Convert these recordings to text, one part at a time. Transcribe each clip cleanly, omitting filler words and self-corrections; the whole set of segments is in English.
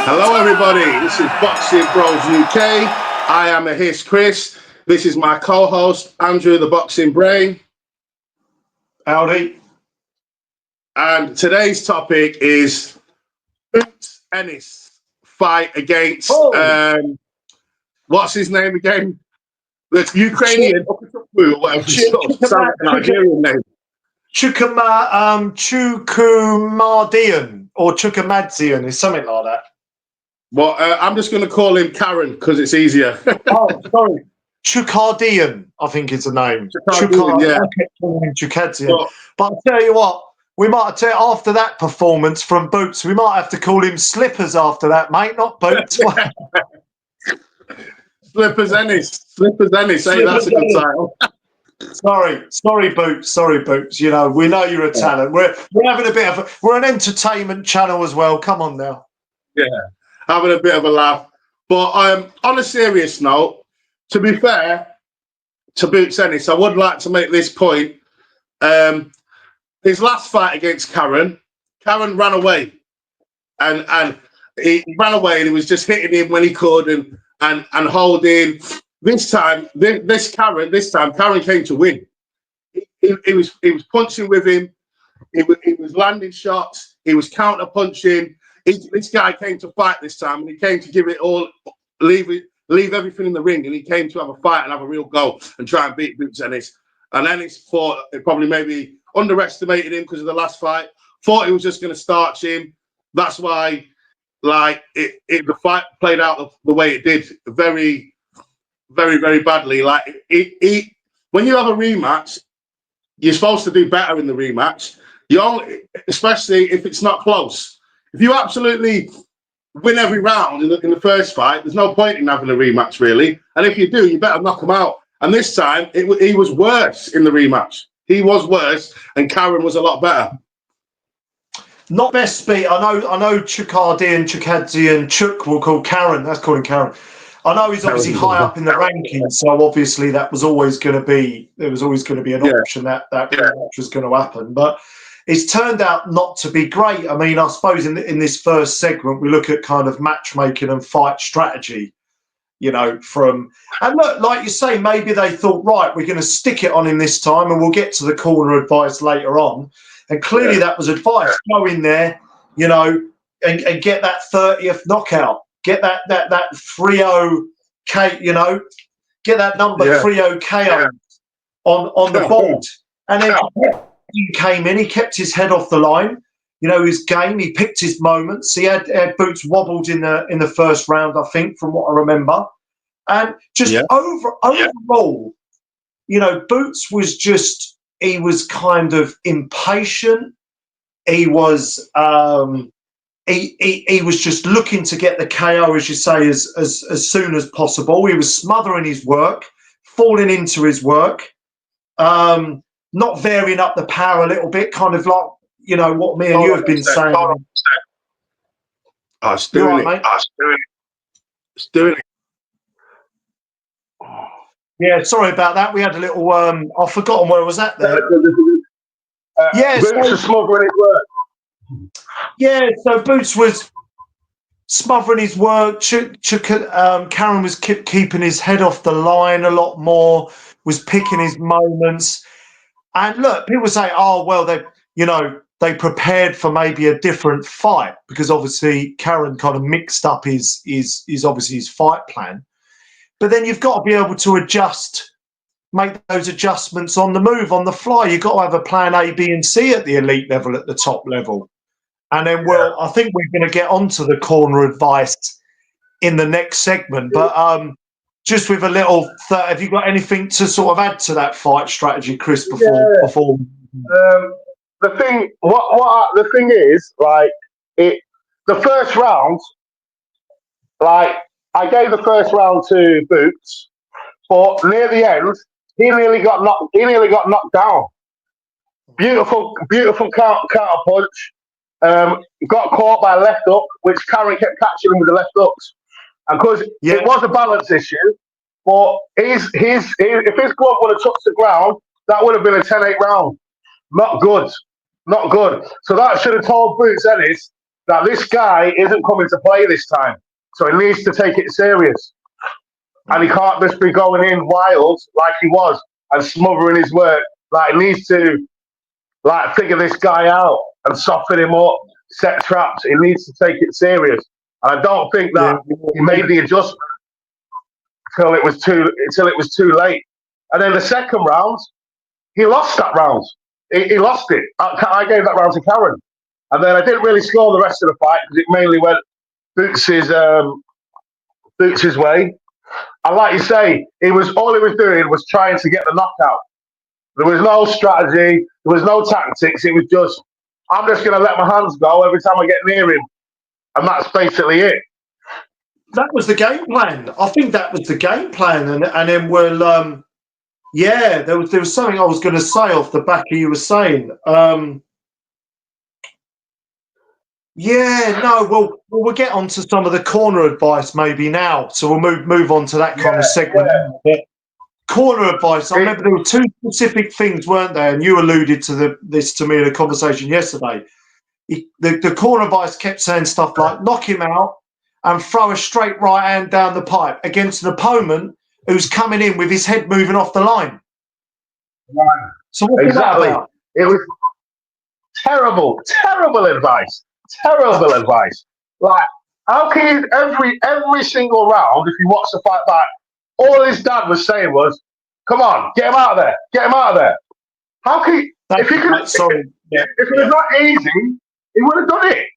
Hello everybody, this is Boxing Bros UK. I am Enis Chris. This is my co-host, Andrew the Boxing Brain. Howdy. And today's topic is Enis fight against, what's his name again? The Ukrainian, or whatever it's called. Sounds like a Nigerian name. Chukwuemadian or Chukwuemadian is something like that. Well, I'm just going to call him Karen because it's easier. Oh, sorry. Chukardian, I think is the name. Chukardian. But I'll tell you what, we might have to, after that performance from Boots, we might have to call him Slippers after that, mate, not Boots. Slippers Enis. Slippers Enis. Hey, that's a good title. Sorry, Boots. You know, we know you're a talent. We're having a bit of we're an entertainment channel as well. Come on now. Yeah. Having a bit of a laugh. But on a serious note, to be fair to Boots Enis, I would like to make this point. His last fight against Karen ran away. And he ran away and he was just hitting him when he could and holding. This time, Karen came to win. He was punching with him. He was landing shots. He was counter punching. This guy came to fight this time, and he came to give it all, leave everything in the ring, and he came to have a fight and have a real go and try and beat Boots Enis. And Enis thought it probably maybe underestimated him because of the last fight. Thought he was just going to starch him. That's why, like, the fight played out the way it did, very, very, very badly. Like, when you have a rematch, you're supposed to do better in the rematch. Especially if it's not close. If you absolutely win every round in the first fight, there's no point in having a rematch, really. And if you do, you better knock him out. And this time, he was worse in the rematch. He was worse, and Karen was a lot better. Not best speed. I know Chukardian, Chuk will call Karen. That's calling Karen. I know he's obviously high up in the rankings, so obviously there was always going to be an option that rematch was going to happen. But it's turned out not to be great. I mean, I suppose in this first segment, we look at kind of matchmaking and fight strategy, you know, and look, like you say, maybe they thought, right, we're going to stick it on him this time and we'll get to the corner advice later on. And clearly that was advice. Go in there, you know, and get that 30th knockout, get that 3-0 K, you know, get that number 3-0 KO on the board. And then he came in, he kept his head off the line, you know, his game, he picked his moments. He had Boots wobbled in the first round, I think, from what I remember. And just overall, you know, Boots was just, he was kind of impatient. He was he was just looking to get the KO, as you say, as soon as possible. He was smothering his work, falling into his work. Not varying up the power a little bit, kind of like, you know, what me and you have been saying. It's doing it. It's doing it. Yeah, sorry about that. We had a little, I've forgotten where I was at there. Boots was smothering his work. Yeah, so Boots was smothering his work. Karen was keeping his head off the line a lot more, was picking his moments. And look, people say, oh, well, they prepared for maybe a different fight because obviously Karen kind of mixed up his obviously his fight plan. But then you've got to be able to make those adjustments on the move, on the fly. You've got to have a plan A, B, and C at the elite level, at the top level. And then, I think we're going to get onto the corner advice in the next segment. But just with a little, have you got anything to sort of add to that fight strategy, Chris? Before the thing is, like, the first round, like, I gave the first round to Boots, but near the end, he nearly got knocked down. Beautiful counter punch. Got caught by a left hook, which Karen kept catching him with the left hooks. And because it was a balance issue, But if his glove would have touched the ground, that would have been a 10-8 round. Not good. Not good. So that should have told Boots Ennis that this guy isn't coming to play this time. So he needs to take it serious. And he can't just be going in wild like he was and smothering his work. Like, he needs to figure this guy out and soften him up, set traps. He needs to take it serious. And I don't think that he made the adjustment until it was too late. And then the second round, he lost that round. He lost it. I gave that round to Karen. And then I didn't really score the rest of the fight because it mainly went Boots's way. And like you say, all he was doing was trying to get the knockout. There was no strategy. There was no tactics. It was just, I'm just going to let my hands go every time I get near him. And that's basically it. That was the game plan. I think that was the game plan. And then we'll, yeah, there was something I was going to say off the back of you were saying. Yeah, no, we'll get on to some of the corner advice maybe now. So we'll move on to that kind of segment. Yeah. Corner advice. I remember there were two specific things, weren't there? And you alluded to this to me in a conversation yesterday. The corner advice kept saying stuff like knock him out and throw a straight right hand down the pipe against an opponent who's coming in with his head moving off the line. Right. So what's that about? It was terrible advice. Terrible advice. Like, how can you every single round, if you watch the fight back, all his dad was saying was, "Come on, get him out of there, get him out of there." How can you, if it was that easy, he would have done it.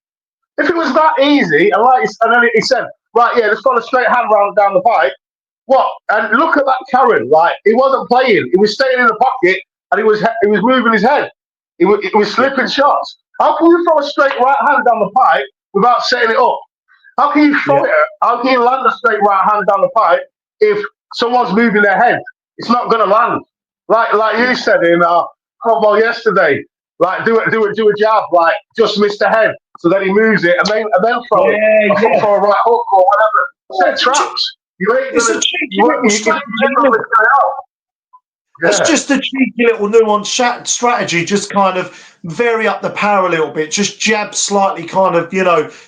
If it was that easy, and then he said, "Right, yeah, let's put a straight hand round down the pipe." What? And look at that Karen. Like, he wasn't playing. He was staying in the pocket, and he was moving his head. He was slipping shots. How can you throw a straight right hand down the pipe without setting it up? How can you throw it? How can you land a straight right hand down the pipe if someone's moving their head? It's not going to land. Like you said in our combo yesterday. Like, do a jab. Like, just miss the head. So then he moves it and then throw it for a right hook or whatever. Set traps. It's a cheeky little strategy. It's just a cheeky little nuanced strategy, just kind of vary up the power a little bit, just jab slightly kind of,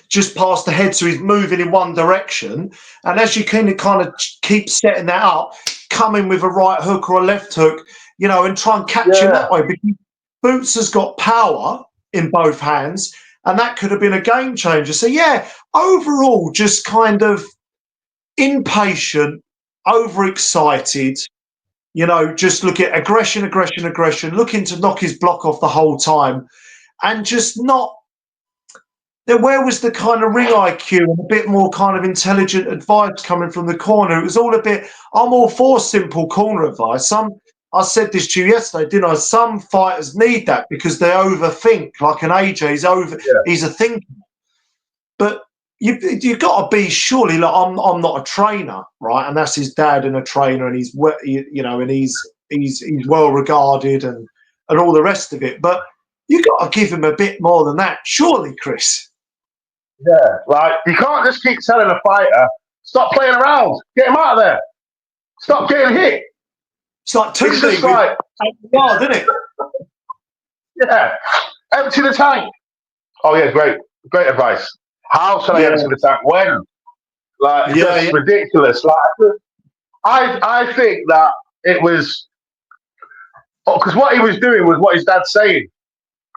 just past the head so he's moving in one direction. And as you kind of keep setting that up, come in with a right hook or a left hook, and try and catch him that way. Because Boots has got power in both hands, and that could have been a game changer. So, overall, just kind of impatient, overexcited, just look at aggression, looking to knock his block off the whole time, and just not. Then where was the kind of ring IQ and a bit more kind of intelligent advice coming from the corner? It was all a bit. I'm all for simple corner advice. I said this to you yesterday, didn't I? Some fighters need that because they overthink. Like an AJ, he's a thinker, but. You've got to be surely. Like, I'm not a trainer, right? And that's his dad and a trainer, and he's and he's well regarded and all the rest of it. But you got to give him a bit more than that, surely, Chris. Yeah, like, you can't just keep telling a fighter, stop playing around, get him out of there, stop getting hit. It's like two isn't it? Yeah, empty the tank. Oh yeah, great advice. How should I empty the tank? When? Like, just ridiculous. Like, I think that it was because what he was doing was what his dad's saying,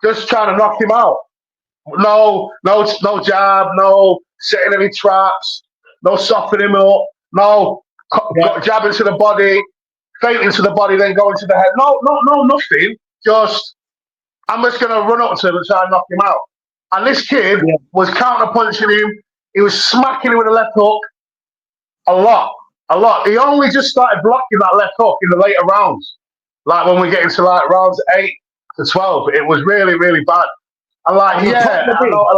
just trying to knock him out. No jab, no setting any traps, no softening him up, no jabbing to the body, feinting to the body, then going to the head. No, nothing. Just, I'm just going to run up to him and try and knock him out. And this kid was counter-punching him. He was smacking him with a left hook a lot. He only just started blocking that left hook in the later rounds. Like, when we get into like rounds 8 to 12, it was really, really bad. And like, I know,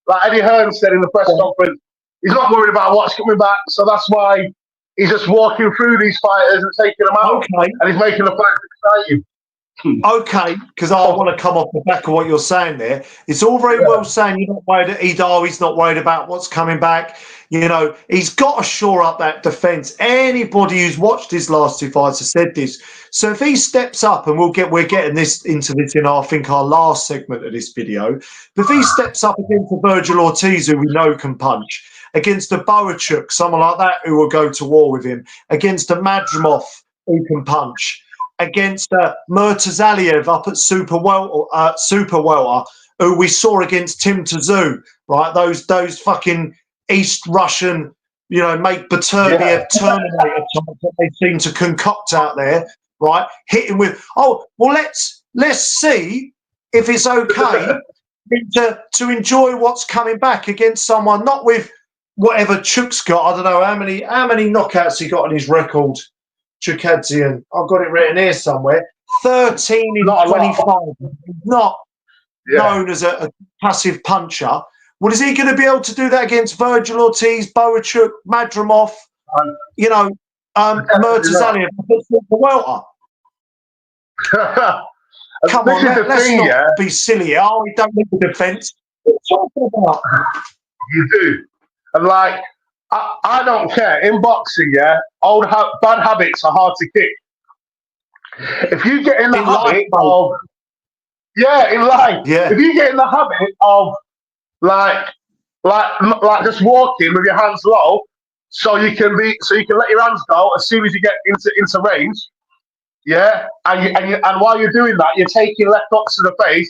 like Eddie Hearn said in the press conference, he's not worried about what's coming back, so that's why he's just walking through these fighters and taking them out. And he's making the fights exciting. Okay, because I want to come off the back of what you're saying there. It's all very well saying you're not worried. He's not worried about what's coming back. You know, he's got to shore up that defence. Anybody who's watched his last two fights has said this. So if he steps up, and we're getting this into this in I think our last segment of this video. But if he steps up against a Virgil Ortiz, who we know can punch, against a Boachuk, someone like that who will go to war with him, against a Madrimov who can punch, against Murtazaliev up at Super Welter, who we saw against Tim Tszyu, right? Those fucking East Russian, you know, make Baturniev Terminator types that they seem to concoct out there, right? Hitting with, let's see if it's okay to enjoy what's coming back against someone, not with whatever Chuk's got. I don't know how many knockouts he got on his record. Chukadzian, I've got it written here somewhere. 13 in 25. Not known as a passive puncher. Well, is he going to be able to do that against Virgil Ortiz, Boachuk, Madrimov, Murtazaliev, Welter? Come on, let's not be silly. Oh, we don't need the defence. What are you talking about? You do. And like, I don't care. In boxing, bad habits are hard to kick. If you get in the habit of, in life, if you get in the habit of like just walking with your hands low, so you can let your hands go as soon as you get into range, and while you're doing that, you're taking left hooks to the face.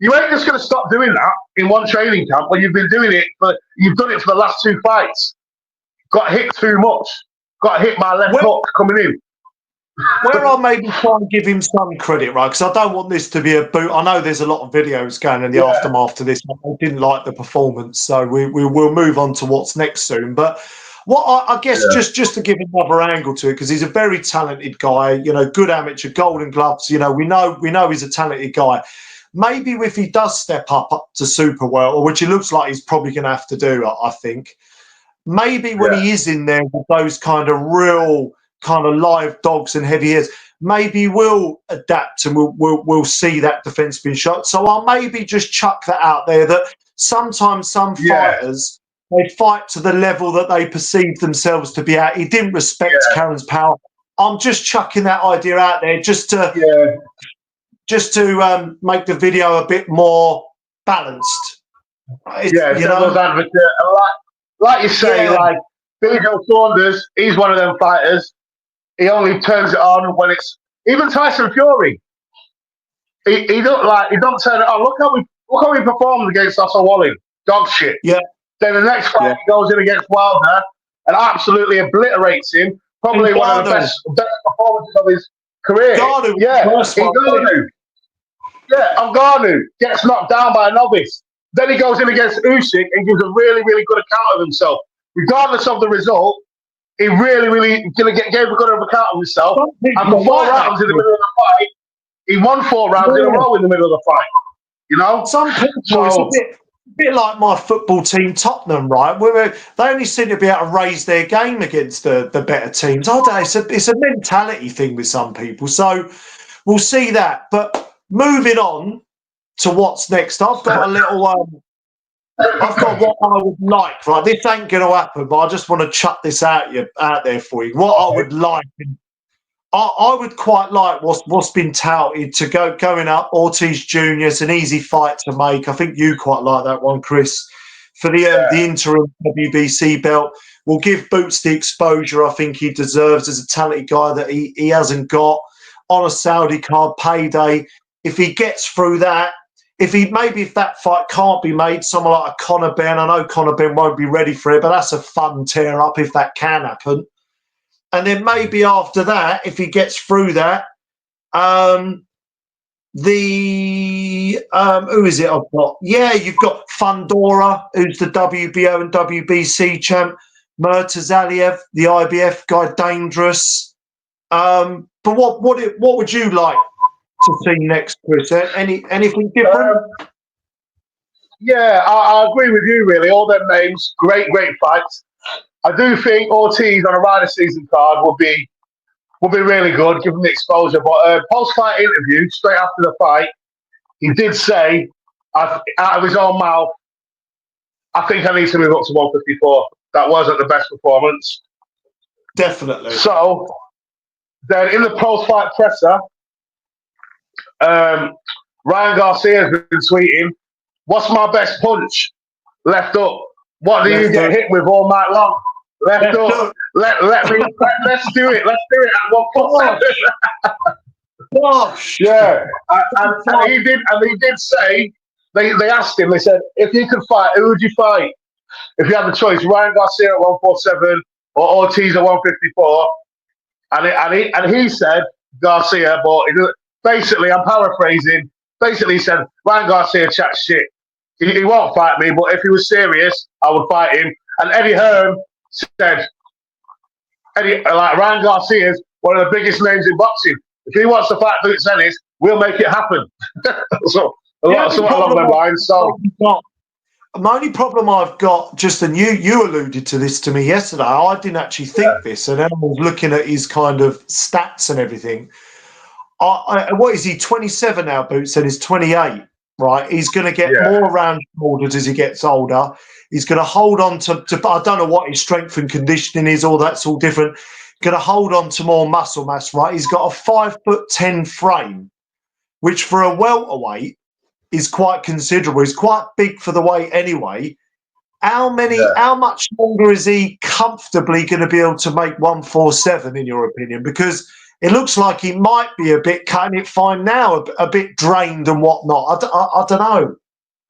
You ain't just going to stop doing that in one training camp when you've been doing it you've done it for the last two fights. Got hit too much. Got hit by left hook coming in. Where I maybe try and give him some credit, right? Because I don't want this to be a boot. I know there's a lot of videos going in the aftermath to this. I didn't like the performance, so we will move on to what's next soon. But what I guess just to give another angle to it, because he's a very talented guy. You know, good amateur, Golden Gloves. You know, we know he's a talented guy. Maybe if he does step up to super welter, which it looks like he's probably going to have to do, I think. Maybe when he is in there with those kind of real kind of live dogs and heavy hitters, maybe we'll adapt and we'll see that defence being shot. So I'll maybe just chuck that out there that sometimes some fighters, they fight to the level that they perceive themselves to be at. He didn't respect Karen's power. I'm just chucking that idea out there just to make the video a bit more balanced. Devil's advocate. Like you say, like Billy Joe Saunders, he's one of them fighters. He only turns it on when it's even Tyson Fury. He don't turn it on. Look how he performed against Otto Wallin. Dog shit. Yeah. Then the next fight he goes in against Wilder and absolutely obliterates him. Probably one of the best performances of his career. Ngannou gets knocked down by a novice. Then he goes in against Usyk and gives a really, really good account of himself. Regardless of the result, he really, really gave a good account of himself. And for 4 rounds in the middle of the fight, he won 4 rounds in a row in the middle of the fight. You know? Some people, it's a bit like my football team, Tottenham, right? They only seem to be able to raise their game against the better teams. I don't know, it's a mentality thing with some people. So we'll see that. But moving on to what's next, I've got a little... I've got what I would like, right? This ain't going to happen, but I just want to chuck this out there for you. What I would like, I would quite like what's been touted to going up. Ortiz Jr. It's an easy fight to make. I think you quite like that one, Chris. For the interim WBC belt, we'll give Boots the exposure I think he deserves as a talented guy that he hasn't got on a Saudi card payday. If he gets through that. If that fight can't be made, someone like a Conor Benn, I know Conor Benn won't be ready for it, but that's a fun tear up if that can happen. And then maybe after that, if he gets through that, who is it I've got? Yeah, you've got Fundora, who's the WBO and WBC champ, Murtazaliev, the IBF guy, dangerous. But what would you like to see next, Chris? Anything different? I agree with you, really. All them names, great fights. I do think Ortiz on a Rider season card would be would be really good, give him the exposure. But post-fight interview, straight after the fight, he did say, out of his own mouth, I think I need to move up to 154. That wasn't the best performance. Definitely. So then in the post-fight presser, Ryan Garcia has been tweeting, "What's my best punch? Left up. What do you get hit with all night long? Left up. Let's do it. Let's do it at 147." Gosh. Yeah, and he did say they asked him. They said, "If you could fight, who would you fight? If you had the choice, Ryan Garcia at 147 or Ortiz at 154?" And he said Garcia, but basically, I'm paraphrasing. Basically, he said Ryan Garcia chats shit. He won't fight me, but if he was serious, I would fight him. And Eddie Hearn said, Ryan Garcia's one of the biggest names in boxing. If he wants to fight Boots Ennis, we'll make it happen. So something along those lines. So my only problem I've got, just and you alluded to this to me yesterday. I didn't actually think this, and then I was looking at his kind of stats and everything. What is he? 27 now. Boots Ennis 28. Right, he's going to get more round shoulders as he gets older. He's going to hold on to I don't know what his strength and conditioning is. All that's all different. Going to hold on to more muscle mass. Right, he's got a 5'10" frame, which for a welterweight is quite considerable. He's quite big for the weight anyway. How much longer is he comfortably going to be able to make 147 in your opinion? Because it looks like he might be a bit cutting it fine now, a bit drained and whatnot. I don't know.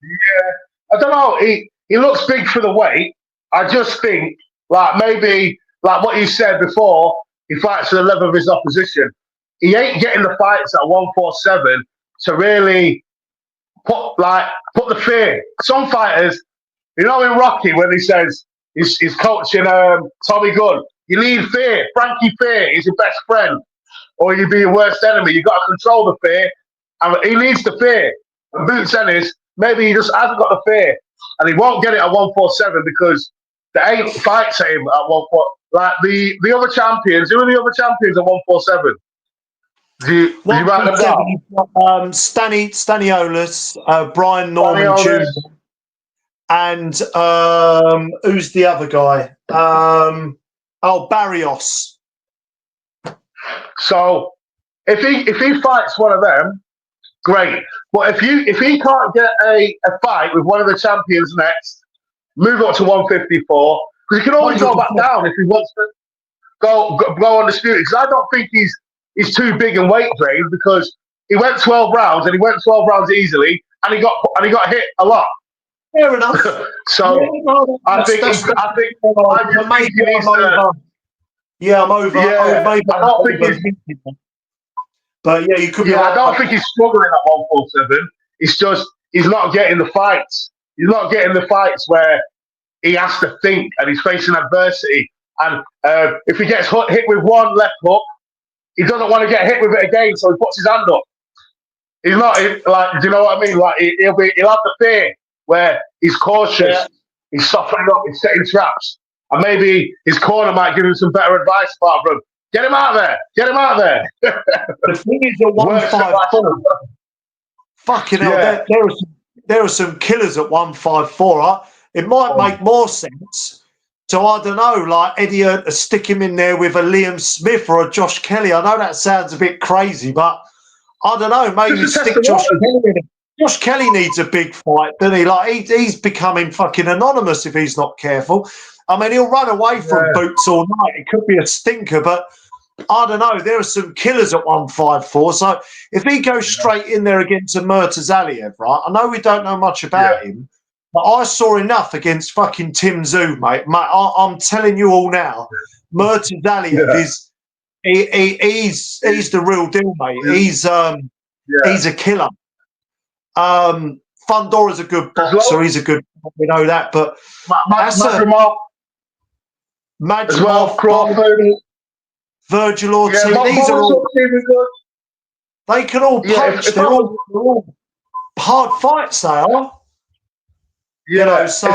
Yeah, I don't know. He looks big for the weight. I just think, maybe what you said before, he fights to the level of his opposition. He ain't getting the fights at 147 to really put the fear. Some fighters, in Rocky, when he says he's coaching Tommy Gunn, you need fear. Frankie Fear is your best friend, or you'd be your worst enemy. You've got to control the fear, and he needs the fear. And Boots Ennis, maybe he just hasn't got the fear, and he won't get it at 147 because there ain't fights at him at 147. Like the other champions, who are the other champions at 147? Do you write them down? Staniolis, Brian Norman Jr. And who's the other guy? Barrios. So if he fights one of them, great. But if he can't get a fight with one of the champions next, move up to 154, because he can always go back down if he wants to go undisputed. Because I don't think he's too big in weight range, because he went 12 rounds and he went 12 rounds easily, and he got hit a lot. Fair enough. So I think he needs to. Yeah, I'm over. Yeah, I don't think he's. But yeah, you could be. I don't think he's struggling at 147. It's just he's not getting the fights. He's not getting the fights where he has to think and he's facing adversity. And if he gets hit with one left hook, he doesn't want to get hit with it again, so he puts his hand up. He's not do you know what I mean? Like he'll have the fear where he's cautious, he's softening up, he's setting traps, and maybe his corner might give him some better advice apart from get him out of there, get him out of there. The thing is, at 154, fucking hell, there are some killers at 154. It might make more sense. So I don't know, like Eddie to stick him in there with a Liam Smith or a Josh Kelly. I know that sounds a bit crazy, but I don't know. Maybe stick Josh Kelly in it. Josh Kelly needs a big fight, doesn't he? Like he's becoming fucking anonymous if he's not careful. I mean, he'll run away from Boots all night. It could be a stinker, but I don't know. There are some killers at 154. So if he goes straight in there against a Murtazaliev, right? I know we don't know much about him, but I saw enough against fucking Tim Tszyu, mate. I'm telling you all now, Murtazaliev is he's the real deal, mate. He's a killer. Fundora's a good boxer. He's a good, we know that. But Madrimov, Crawford, Virgil Ortiz, these are all good. They can all punch. They're all hard fights. They are. Yeah. So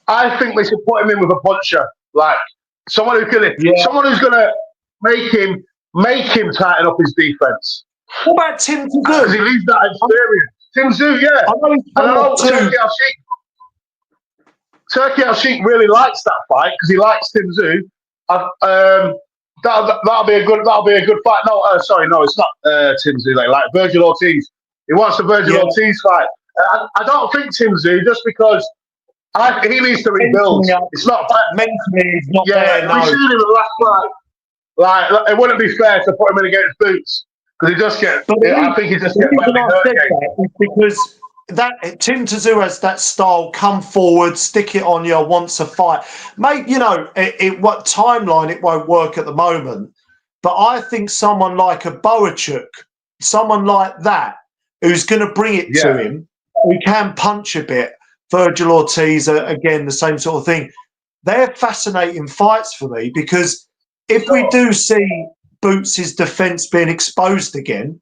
I think they should put him in with a puncher. Like Someone who can, someone who's gonna make him tighten up his defense. What about Tim Tszyu? Because he needs that experience. Tim Tszyu, yeah. I know Turkey Al-Sheikh really likes that fight because he likes Tim Tszyu. That'll be a good fight. No, sorry, no, it's not Tim Tszyu. Like Virgil Ortiz. He wants the Virgil Ortiz fight. I don't think Tim Tszyu, just because he needs to rebuild. It's not mentally. He's not there. We seen him in the last fight. Like, it wouldn't be fair to put him in against Boots because he just gets. I think he just gets badly hurt. Because Tim Tszyu has that style. Come forward, stick it on you. Wants a fight, mate. You know, what timeline it won't work at the moment. But I think someone like a Boachuk, someone like that, who's going to bring it to him, who can punch a bit. Virgil Ortiz, again, the same sort of thing. They're fascinating fights for me because if we do see Boots' defence being exposed again,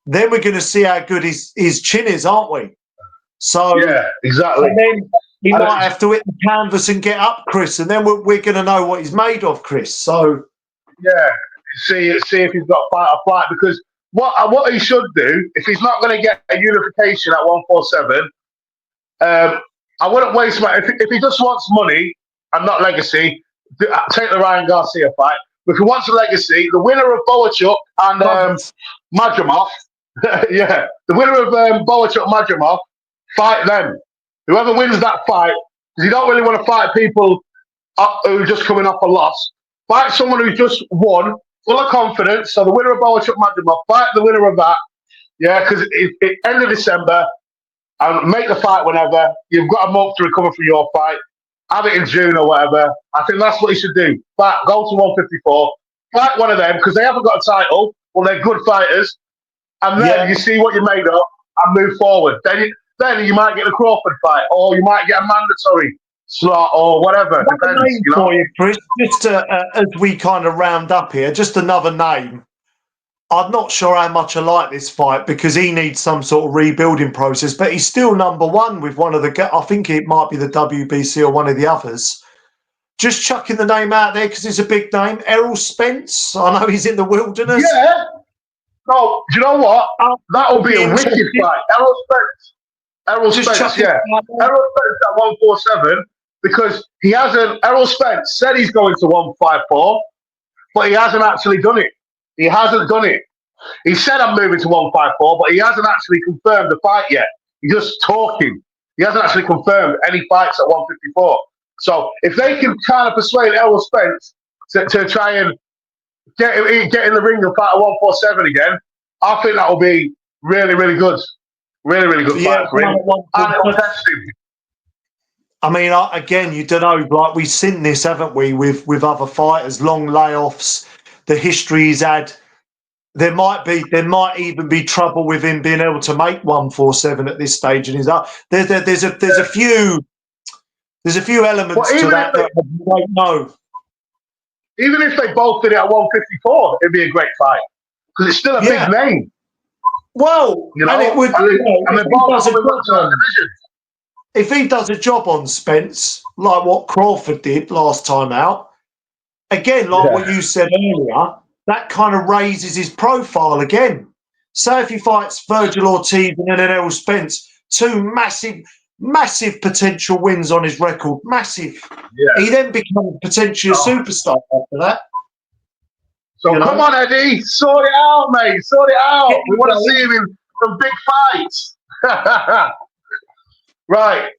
then we're going to see how good his chin is, aren't we? So yeah, exactly. And then he might have to hit the canvas and get up, Chris, and then we're going to know what he's made of, Chris. So see if he's got fight or flight, because what he should do, if he's not going to get a unification at 147, I wouldn't waste my. If he just wants money and not legacy, take the Ryan Garcia fight. But if he wants a legacy, the winner of Boachuk and Madrimov, the winner of Boachuk Madrimov, fight them. Whoever wins that fight, because you don't really want to fight people who are just coming off a loss. Fight someone who just won, full of confidence. So the winner of Boachuk Madrimov, fight the winner of that. Yeah, because it end of December, and make the fight whenever. You've got a month to recover from your fight. Have it in June or whatever. I think that's what you should do. Go to 154, fight one of them, because they haven't got a title. Well, they're good fighters. And then you see what you're made of and move forward. Then you might get the Crawford fight, or you might get a mandatory slot or whatever. Depends, you know? For you, Chris, just as we kind of round up here, just another name. I'm not sure how much I like this fight because he needs some sort of rebuilding process, but he's still number one with one of the, I think it might be the WBC or one of the others. Just chucking the name out there because it's a big name. Errol Spence, I know he's in the wilderness. Yeah. No, do you know what? That'll be a wicked fight. Errol Spence. Errol Spence at 147 because he hasn't, Errol Spence said he's going to 154, but he hasn't actually done it. He hasn't done it. He said I'm moving to 154, but he hasn't actually confirmed the fight yet. He's just talking. He hasn't actually confirmed any fights at 154. So if they can kind of persuade Errol Spence to try and get in the ring and fight at 147 again, I think that will be really, really good. Really, really good fight for him. And it'll test him. I mean, again, you don't know, like we've seen this, haven't we, with other fighters, long layoffs, the history he's had. There might even be trouble with him being able to make 147 at this stage, and there's a few elements to that that we don't know. Even if they both did it at 154, it'd be a great fight because it's still a big name. Well, you know, and it would. If he does a job on Spence, like what Crawford did last time out, again, like what you said earlier, that kind of raises his profile again. So if he fights Virgil Ortiz and then Errol Spence, two massive potential wins on his record, massive. Yeah. He then becomes potentially a superstar after that. So come on, Eddie, sort it out, mate. Sort it out. We want to see him in some big fights. Right.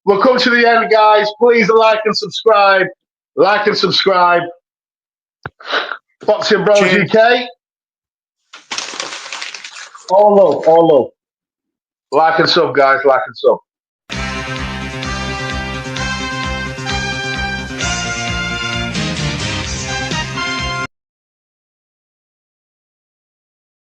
We'll come to the end, guys. Please like and subscribe. Like and subscribe. Boxing Bros UK. All love. Like and sub, guys. Like and sub.